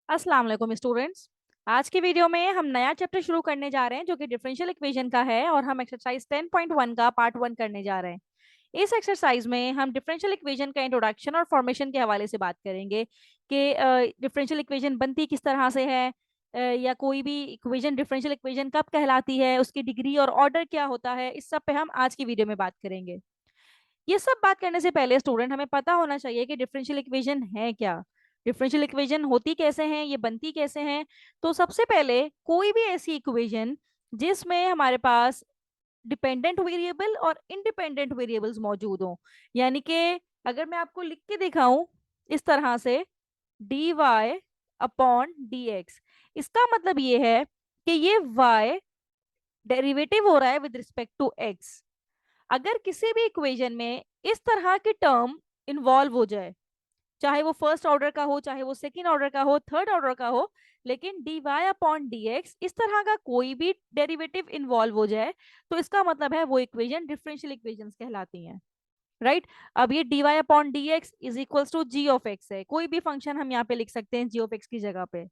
अस्सलाम वालेकुम स्टूडेंट्स। आज की वीडियो में हम नया चैप्टर शुरू करने जा रहे हैं जो कि डिफरेंशियल इक्वेशन का है और हम एक्सरसाइज 10.1 का पार्ट 1 करने जा रहे हैं। इस एक्सरसाइज में हम डिफरेंशियल इक्वेशन का इंट्रोडक्शन और फॉर्मेशन के हवाले से बात करेंगे कि डिफरेंशियल इक्वेशन बनती किस तरह से है, या कोई भी इक्वेशन डिफरेंशियल इक्वेशन कब कहलाती है, उसकी डिग्री और ऑर्डर क्या होता है, इस सब पे हम आज की वीडियो में बात करेंगे। ये सब बात करने से पहले स्टूडेंट हमें पता होना चाहिए कि डिफरेंशियल इक्वेशन है क्या, डिफरेंशियल इक्वेशन होती कैसे हैं, ये बनती कैसे हैं। तो सबसे पहले कोई भी ऐसी इक्वेशन जिसमें हमारे पास डिपेंडेंट वेरिएबल और इंडिपेंडेंट वेरिएबल्स मौजूद हों, यानी कि अगर मैं आपको लिख के दिखाऊं इस तरह से D Y upon D X, इसका मतलब ये है कि ये y डेरिवेटिव हो रहा है विद रिस्पेक्ट टू x। अगर किसी भी इक्वेशन में इस तरह की टर्म इन्वॉल्व हो जाए, चाहे वो फर्स्ट ऑर्डर का हो, चाहे वो सेकंड ऑर्डर का हो, थर्ड ऑर्डर का हो, लेकिन D Y upon D X इस तरह का कोई भी डेरिवेटिव इन्वॉल्व हो जाए, तो इसका मतलब है वो इक्वेशन डिफरेंशियल इक्वेशंस कहलाती हैं। राइट। अब ये D Y upon D X is equals to G of X है, कोई भी फंक्शन हम यहाँ पे लिख सकते हैं जी ऑफ एक्स की जगह पे।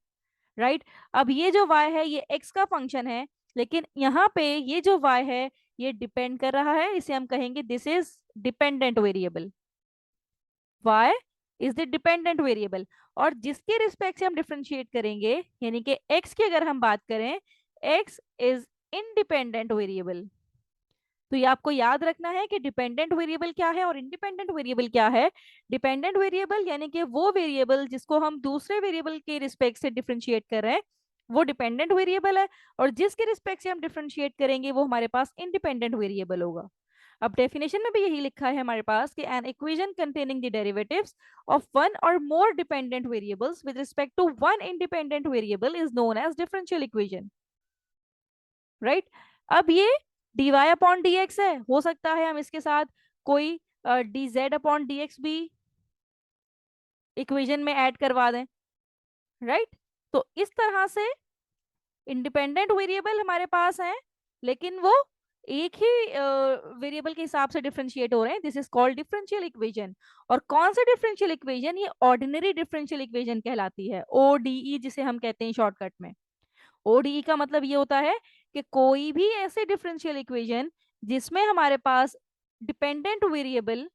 राइट। अब ये जो y है ये x का फंक्शन है, लेकिन यहाँ पे ये जो y है ये डिपेंड कर रहा है, इसे हम कहेंगे this is dependent variable. y is the dependent variable, और जिसके रिस्पेक्ट से हम डिफरेंशिएट करेंगे, यानी कि x की अगर हम बात करें, x इज इंडिपेंडेंट वेरिएबल। तो ये आपको याद रखना है कि डिपेंडेंट वेरिएबल क्या है और इंडिपेंडेंट वेरिएबल क्या है। डिपेंडेंट वेरिएबल यानी कि वो वेरिएबल जिसको हम दूसरे वेरिएबल के रिस्पेक्ट से डिफरेंशिएट कर रहे हैं, वो डिपेंडेंट वेरिएबल है, और जिसके रिस्पेक्ट से हम डिफरेंशिएट करेंगे वो हमारे पास इंडिपेंडेंट वेरिएबल होगा। अब डेफिनेशन में भी यही लिखा है हमारे पास कि an equation containing the derivatives of one और more dependent variables with respect to one independent variable is known as differential equation. Right. अब ये D Y upon D X है, हो सकता है हम इसके साथ कोई D Z upon D X भी इक्वेशन में ऐड करवा दें। राइट। तो इस तरह से इंडिपेंडेंट वेरिएबल हमारे पास है, लेकिन वो एक ही वेरिएबल के हिसाब से डिफरेंशिएट हो रहे हैं, this is called differential equation. और कौन सा डिफरेंशियल इक्वेशन, ये ऑर्डिनरी डिफरेंशियल इक्वेशन कहलाती है, ओडीई जिसे हम कहते हैं शॉर्टकट में। ओडीई का मतलब ये होता है कि कोई भी ऐसे डिफरेंशियल इक्वेशन जिसमें हमारे पास डिपेंडेंट वेरिएबल,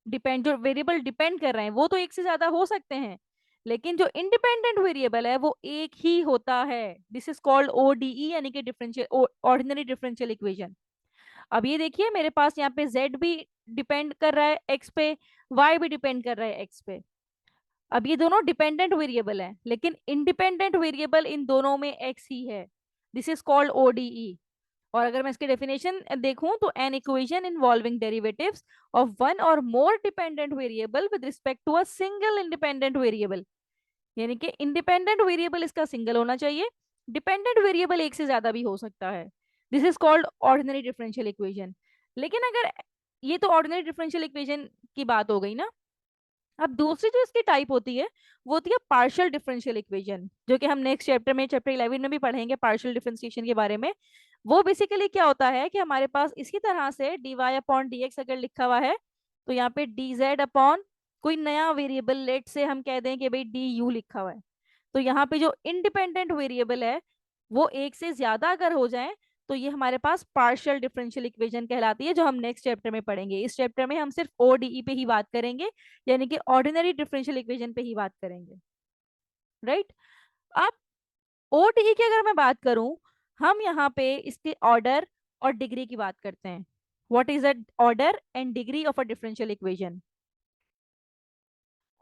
जो वेरिएबल डिपेंड कर रहे हैं वो तो एक से ज्यादा हो सकते हैं, लेकिन जो इंडिपेंडेंट वेरिएबल है वो एक ही होता है, दिस इज कॉल्ड ओडीई, यानी कि डिफरेंशियल ऑर्डिनरी डिफरेंशियल इक्वेशन। अब ये देखिए मेरे पास यहाँ पे z भी डिपेंड कर रहा है x पे, y भी डिपेंड कर रहा है x पे। अब ये दोनों डिपेंडेंट वेरिएबल हैं, लेकिन इंडिपेंडेंट वेरिएबल इन दोनों में x ही है, दिस इज कॉल्ड ओडीई। और अगर मैं इसकी डेफिनेशन देखूं तो an equation involving derivatives of one और more dependent variable with respect to a single independent variable, यानी कि इंडिपेंडेंट वेरिएबल इसका सिंगल होना चाहिए, डिपेंडेंट वेरिएबल एक से ज्यादा भी हो सकता है, this is called ordinary differential equation. लेकिन अगर ये तो ऑर्डिनरी डिफरेंशियल इक्वेशन की बात हो गई ना, अब दूसरी जो इसकी टाइप होती है वो होती है पार्शियल डिफरेंशियल इक्वेशन, जो कि हम नेक्स्ट चैप्टर में, चैप्टर 11 में भी पढ़ेंगे पार्शियल डिफरेंशिएशन के बारे में। वो बेसिकली क्या होता है कि हमारे पास इसी तरह से D Y upon D X अगर लिखा हुआ है, तो यहाँ पे डी जेड अपॉन कोई नया वेरिएबल, लेट से हम कह दें कि भाई डी यू लिखा हुआ है, तो यहाँ पे जो इंडिपेंडेंट वेरिएबल है वो एक से ज्यादा अगर हो जाए, तो ये हमारे पास पार्शियल डिफरेंशियल इक्वेशन कहलाती है, जो हम नेक्स्ट चैप्टर में पढ़ेंगे। इस चैप्टर में हम सिर्फ ओडीई पे ही बात करेंगे, यानी कि ऑर्डिनरी डिफरेंशियल इक्वेशन पे ही बात करेंगे। राइट। अब ओडीई की अगर मैं बात करूं, हम यहाँ पे इसके ऑर्डर और डिग्री की बात करते हैं। What is the order and degree of a differential equation?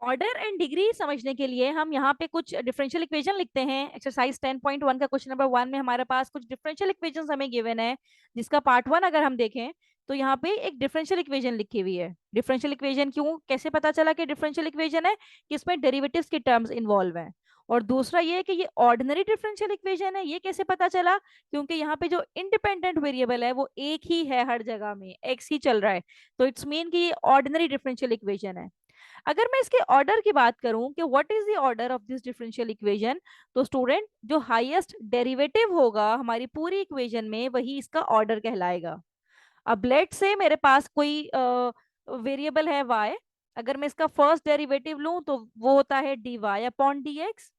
Order and degree समझने के लिए हम यहाँ पे कुछ डिफरेंशियल इक्वेशन लिखते हैं। एक्सरसाइज 10.1 का क्वेश्चन नंबर 1 में हमारे पास कुछ डिफरेंशियल इक्वेशंस हमें गिवन है, जिसका पार्ट 1 अगर हम देखें तो यहाँ पे एक डिफरेंशियल इक्वेशन लिखी हुई है। डिफरेंशियल इक्वेशन क्यों, कैसे पता चला कि डिफरेंशियल इक्वेशन है, कि इसमें डेरिवेटिव्स के टर्म्स इन्वॉल्व हैं। और दूसरा ये है कि ये ऑर्डिनरी डिफरेंशियल इक्वेशन है, ये कैसे पता चला, क्योंकि यहाँ पे जो इंडिपेंडेंट वेरिएबल है वो एक ही है, हर जगह में एक्स ही चल रहा है, तो इट्स मीन कि ये ऑर्डिनरी डिफरेंशियल इक्वेशन है। अगर मैं इसके ऑर्डर की बात करूं कि what is the order of this differential equation, तो स्टूडेंट जो हाईएस्ट डेरिवेटिव होगा हमारी पूरी इक्वेशन में वही इसका ऑर्डर कहलाएगा। अब लेट से मेरे पास कोई वेरिएबल है y, अगर मैं इसका फर्स्ट डेरिवेटिव लूं तो वो होता है D Y upon D X.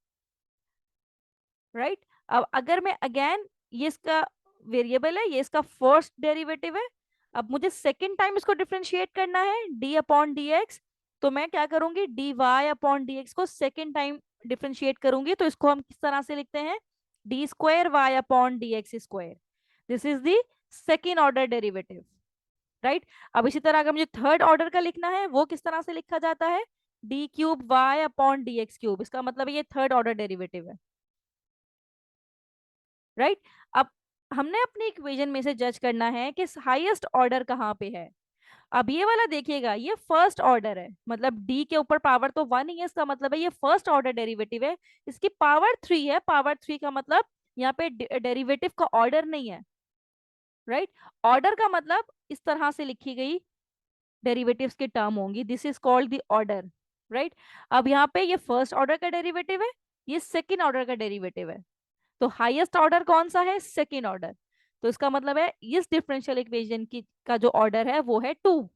Right. अब अगर मैं अगेन, ये इसका वेरिएबल है, ये इसका फर्स्ट डेरिवेटिव है, अब मुझे सेकेंड टाइम इसको डिफ्रेंशिएट करना है डी अपॉन डी एक्स, तो मैं क्या करूंगी, D Y upon D X को सेकेंड टाइम डिफ्रेंशिएट करूंगी, तो इसको हम किस तरह से लिखते हैं, D square Y upon D X square. This is the second order derivative, right. अब इसी तरह अगर मुझे थर्ड ऑर्डर का लिखना है, वो किस तरह से लिखा जाता है, D cube Y upon D X cube, इसका मतलब ये थर्ड ऑर्डर डेरिवेटिव है, राइट। अब हमने अपनी इक्वेशन में से जज करना है कि हाईएस्ट ऑर्डर कहाँ पे है। अब ये वाला देखिएगा, ये फर्स्ट ऑर्डर है, मतलब डी के ऊपर पावर तो वन ही है, इसका मतलब है ये फर्स्ट ऑर्डर डेरिवेटिव है, इसकी पावर थ्री है, पावर थ्री का मतलब यहाँ पे डेरिवेटिव का ऑर्डर नहीं है, राइट। ऑर्डर का मतलब इस तरह से लिखी गई डेरिवेटिव्स की टर्म होंगी, this is called the order, right. अब यहाँ पे ये फर्स्ट ऑर्डर का डेरिवेटिव है, ये सेकेंड ऑर्डर का डेरिवेटिव है, तो हाईएस्ट ऑर्डर कौन सा है, सेकेंड ऑर्डर, तो इसका मतलब है इस डिफरेंशियल इक्वेशन की का जो ऑर्डर है वो है टू।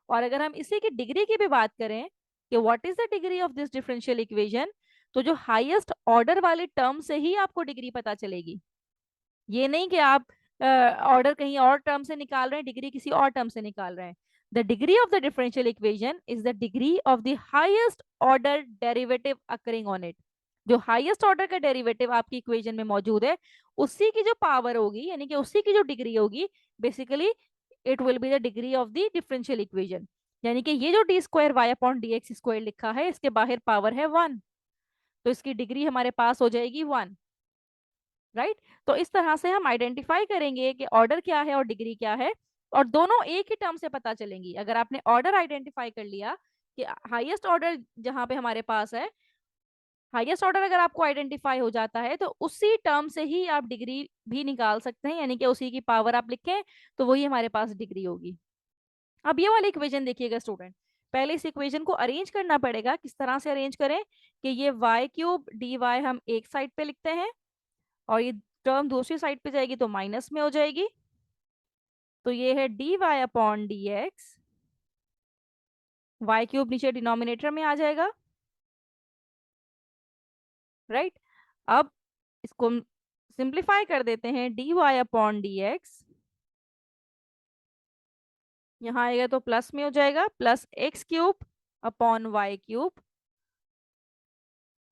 और अगर हम इसी की डिग्री की भी बात करें कि what is the degree of this differential equation, तो जो हाईएस्ट ऑर्डर वाले टर्म से ही आपको डिग्री पता चलेगी, ये नहीं कि आप ऑर्डर कहीं और टर्म से निकाल रहे हैं, डिग्री किसी और टर्म से निकाल रहे हैं। The degree of the differential equation is the degree of the highest order derivative occurring on it. जो हाईएस्ट ऑर्डर का डेरिवेटिव आपकी इक्वेशन में मौजूद है, उसी की जो पावर होगी, यानी कि उसी की जो डिग्री होगी, basically it will be the degree of the differential equation. यानी कि ये जो D square Y upon D X square लिखा है, इसके बाहर पावर है वन, तो इसकी डिग्री हमारे पास हो जाएगी वन, राइट। तो इस तरह से हम आइडेंटिफाई करेंगे कि ऑर्डर क्या है और डिग्री क्या है, और दोनों एक ही टर्म से पता चलेंगी। अगर आपने ऑर्डर आइडेंटिफाई कर लिया कि हाईएस्ट ऑर्डर जहां पे हमारे पास है, हाईएस्ट ऑर्डर अगर आपको आइडेंटिफाई हो जाता है, तो उसी टर्म से ही आप डिग्री भी निकाल सकते हैं, यानी कि उसी की पावर आप लिखें तो वही हमारे पास डिग्री होगी। अब ये वाली इक्वेशन देखिएगा स्टूडेंट, पहले इस इक्वेशन को अरेंज करना पड़ेगा। किस तरह से अरेंज करें कि ये वाई क्यूब डी वाई हम एक साइड पे लिखते हैं, और ये टर्म दूसरी साइड पे जाएगी तो माइनस में हो जाएगी, तो ये है D Y upon D X, Y cube नीचे डिनोमिनेटर में आ जाएगा, राइट। अब इसको सिंप्लीफाई कर देते हैं, D Y upon D X, यहाँ आएगा तो प्लस में हो जाएगा, plus X cube upon Y cube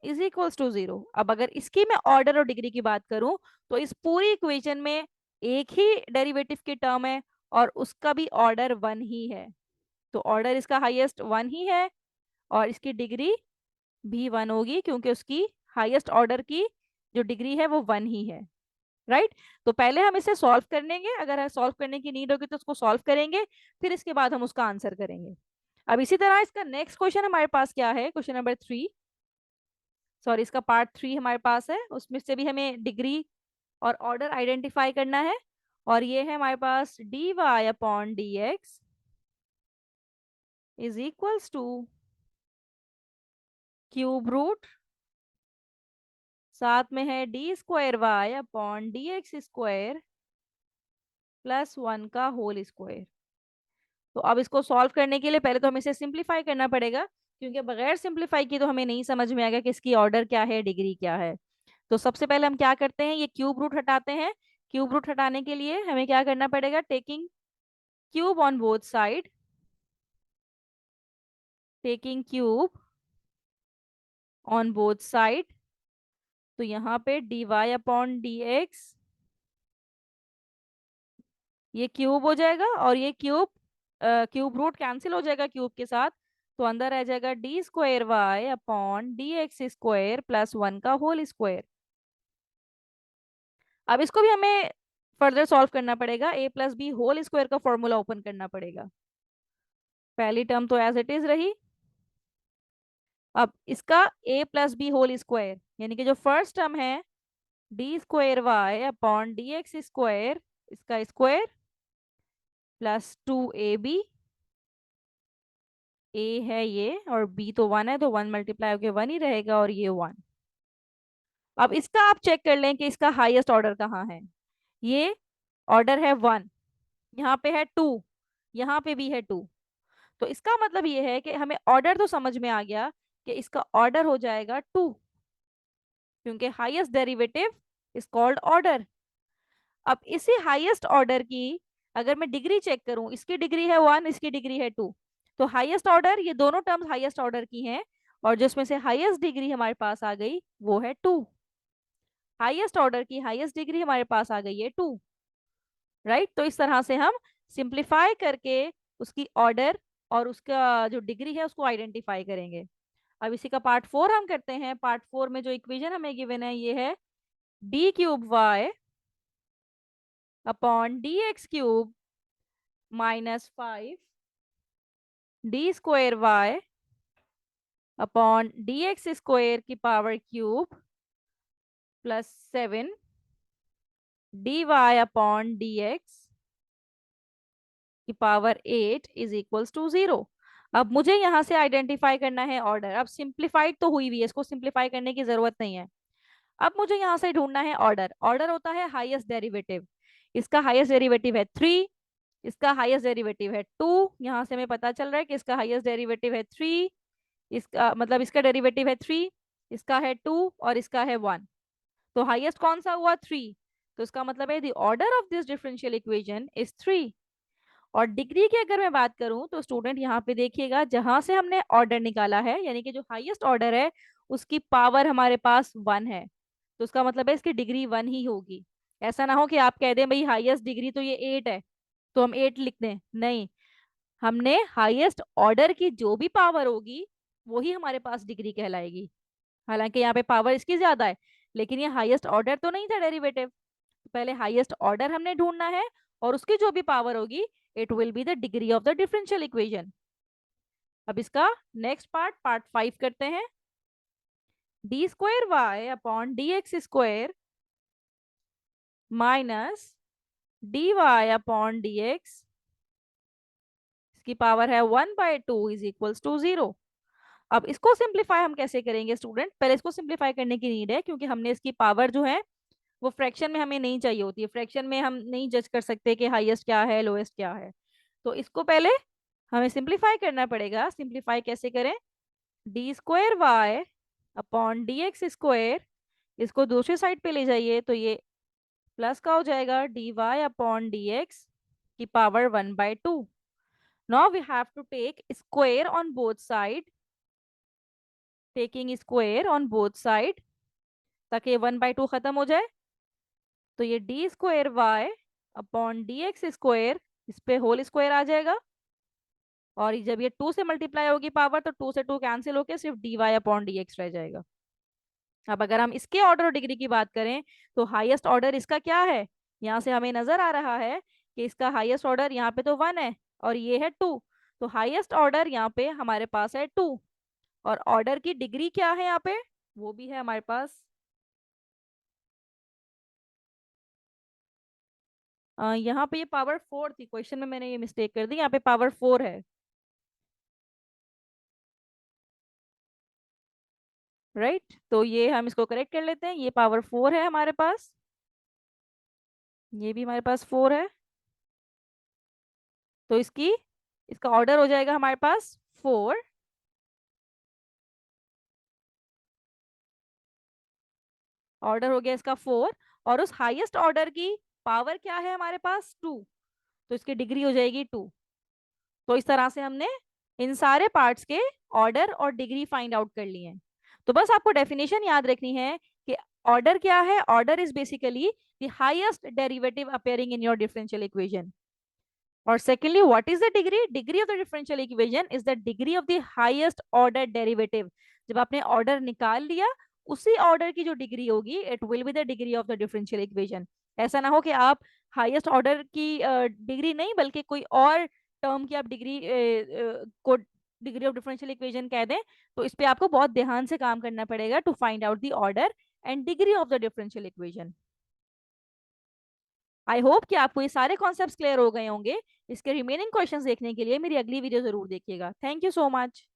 is equals to zero. अब अगर इसकी मैं ऑर्डर और डिग्री की बात करूं, तो इस पूरी इक्वेशन में एक ही डेरिवेटिव की टर्म है और उसका भी ऑर्डर वन ही है, तो ऑर्डर इसका हाईएस्ट वन ही है, और इसकी डिग्री भी वन होगी, क्योंकि उसकी हाईएस्ट ऑर्डर की जो डिग्री है वो वन ही है, राइट। तो पहले हम इसे सॉल्व कर लेंगे, अगर सॉल्व करने की नीड होगी तो उसको सॉल्व करेंगे, फिर इसके बाद हम उसका आंसर करेंगे। अब इसी तरह इसका नेक्स्ट क्वेश्चन हमारे पास क्या है, क्वेश्चन नंबर थ्री, सॉरी इसका पार्ट थ्री हमारे पास है, उसमें से भी हमें डिग्री और ऑर्डर आइडेंटिफाई करना है, और ये है हमारे पास D Y upon D X is equals to cube root, साथ में है D square Y upon D X square plus one का होल स्क्वायर। तो अब इसको सॉल्व करने के लिए पहले तो हमें इसे सिंप्लीफाई करना पड़ेगा, क्योंकि बगैर सिंप्लीफाई की तो हमें नहीं समझ में आएगा कि इसकी ऑर्डर क्या है, डिग्री क्या है। तो सबसे पहले हम क्या करते हैं, ये क्यूब रूट हटाते हैं। क्यूब रूट हटाने के लिए हमें क्या करना पड़ेगा, taking cube on both side, taking cube on both side, तो यहाँ पे D Y upon D X, ये क्यूब हो जाएगा, और ये क्यूब क्यूब रूट कैंसिल हो जाएगा क्यूब के साथ, तो अंदर रह जाएगा D square Y upon D X square plus one का होल स्क्वायर। अब इसको भी हमें फर्दर सॉल्व करना पड़ेगा, A plus B whole square का फॉर्मूला ओपन करना पड़ेगा। पहली टर्म तो एज इट इज रही, अब इसका A plus B whole square, यानी कि जो फर्स्ट टर्म है D square Y upon D X square, इसका square plus two A B, A है ये और बी तो वन है, तो वन मल्टीप्लाई होकर वन ही रहेगा, और ये वन। अब इसका आप चेक कर लें कि इसका हाईएस्ट ऑर्डर कहाँ है, ये ऑर्डर है वन, यहाँ पे है टू, यहाँ पे भी है टू, तो इसका मतलब ये है कि हमें ऑर्डर तो समझ में आ गया कि इसका ऑर्डर हो जाएगा टू, क्योंकि highest derivative is called order. अब इसी हाईएस्ट ऑर्डर की अगर मैं डिग्री चेक करूं, इसकी डिग्री है 1, इसकी डिग्री है 2, तो हाईएस्ट ऑर्डर, ये दोनों टर्म्स हाईएस्ट ऑर्डर की हैं, और जिसमें से हाईएस्ट डिग्री हमारे पास आ गई वो है 2। हाईएस्ट ऑर्डर की हाईएस्ट डिग्री हमारे पास आ गई है 2, राइट। तो इस तरह से हम सिंप्लीफाई करके उसकी ऑर्डर और उसका जो डिग्री है उसको आइडेंटिफाई करेंगे। अब इसी का पार्ट 4 हम करते हैं। पार्ट 4 में जो इक्वेशन हमें गिवन है ये है D cube Y upon D X cube minus 5 D square Y upon D X square की power cube plus 7 D Y upon D X की पावर 8 इज इक्वल्स टू 0। अब मुझे यहां से आइडेंटिफाई करना है ऑर्डर। अब सिंप्लीफाइड तो हुई हुई है, इसको सिंप्लीफाई करने की जरूरत नहीं है। अब मुझे यहां से ढूंढना है ऑर्डर। ऑर्डर होता है हाईएस्ट डेरिवेटिव। इसका हाईएस्ट डेरिवेटिव है 3, इसका हाईएस्ट डेरिवेटिव है 2। यहां से हमें पता चल रहा है कि इसका हाईएस्ट डेरिवेटिव है 3, इसका मतलब इसका डेरिवेटिव है 3, इसका है 2 और इसका है 1। तो हाईएस्ट कौन सा हुआ? 3। तो इसका मतलब है the order of this differential equation is 3। और डिग्री की अगर मैं बात करूं तो स्टूडेंट यहाँ पे देखिएगा, जहां से हमने ऑर्डर निकाला है यानी कि जो हाईएस्ट ऑर्डर है उसकी पावर हमारे पास 1 है, तो उसका मतलब है इसकी डिग्री 1 ही होगी। ऐसा ना हो कि आप कह दें भाई हाईएस्ट डिग्री तो ये 8 है तो हम 8 लिख दें, नहीं। हमने हाईएस्ट ऑर्डर की जो भी पावर होगी वही हमारे पास डिग्री कहलाएगी। हालांकि यहाँ पे पावर इसकी ज्यादा है, लेकिन ये हाईएस्ट ऑर्डर तो नहीं था डेरिवेटिव। तो पहले हाईएस्ट ऑर्डर हमने ढूंढना है और उसकी जो भी पावर होगी it will be the degree of the differential equation. अब इसका नेक्स्ट पार्ट, पार्ट 5 करते हैं। D square Y upon D X square minus D Y upon D X, इसकी पावर है 1/2 इज इक्वल्स टू 0। अब इसको सिंप्लीफाई हम कैसे करेंगे स्टूडेंट? पहले इसको सिंप्लीफाई करने की नीड है, क्योंकि हमने इसकी पावर जो है वो फ्रैक्शन में हमें नहीं चाहिए होती है। फ्रैक्शन में हम नहीं जज कर सकते कि हाईएस्ट क्या है लोएस्ट क्या है। तो इसको पहले हमें सिंप्लीफाई करना पड़ेगा। सिंप्लीफाई कैसे करें? D square Y upon D X square, इसको दूसरी साइड पे ले जाइए तो ये प्लस का हो जाएगा D Y upon D X की power 1/2। Now we have to take square on both side, taking square on both side ताकि 1/2 खत्म हो जाए। तो ये D square Y upon D X square, इस पे होल स्क्वायर आ जाएगा, और जब ये 2 से मल्टीप्लाई होगी पावर तो 2 से 2 कैंसिल होकर सिर्फ D Y upon D X रह जाएगा। अब अगर हम इसके ऑर्डर और डिग्री की बात करें तो हाईएस्ट ऑर्डर इसका क्या है? यहाँ से हमें नजर आ रहा है कि इसका हाईएस्ट ऑर्डर यहाँ पे तो 1 है और ये है 2, तो हाईएस्ट ऑर्डर यहाँ पे हमारे पास है 2। और ऑर्डर की डिग्री क्या है यहाँ पे? वो भी है हमारे पास यहाँ पे ये पावर 4 थी, क्वेश्चन में मैंने ये मिस्टेक कर दी, यहाँ पे पावर 4 है, राइट। तो ये हम इसको करेक्ट कर लेते हैं, ये पावर 4 है हमारे पास, ये भी हमारे पास 4 है। तो इसका ऑर्डर हो जाएगा हमारे पास 4। ऑर्डर हो गया इसका 4, और उस हाईएस्ट ऑर्डर की पावर क्या है हमारे पास? 2, तो इसकी डिग्री हो जाएगी 2। तो इस तरह से हमने इन सारे पार्ट्स के ऑर्डर और डिग्री फाइंड आउट कर लिए हैं। तो बस आपको डेफिनेशन याद रखनी है कि ऑर्डर क्या है। Order is basically the highest derivative appearing in your differential equation. और secondly, what is the degree? Degree of the differential equation is the degree of the highest order derivative. जब आपने order निकाल लिया, उसी order की जो degree होगी it will be the degree of the differential equation. ऐसा ना हो कि आप हाईएस्ट ऑर्डर की डिग्री नहीं बल्कि कोई और टर्म की आप डिग्री को डिग्री ऑफ डिफरेंशियल इक्वेशन कह दें, तो इस पे आपको बहुत ध्यान से काम करना पड़ेगा to find out the order and degree of the differential equation. I hope कि आपको ये सारे कॉन्सेप्ट्स क्लियर हो गए होंगे। इसके रिमेनिंग क्वेश्चंस देखने के लिए मेरी अगली वीडियो जरूर देखिएगा। Thank you so much.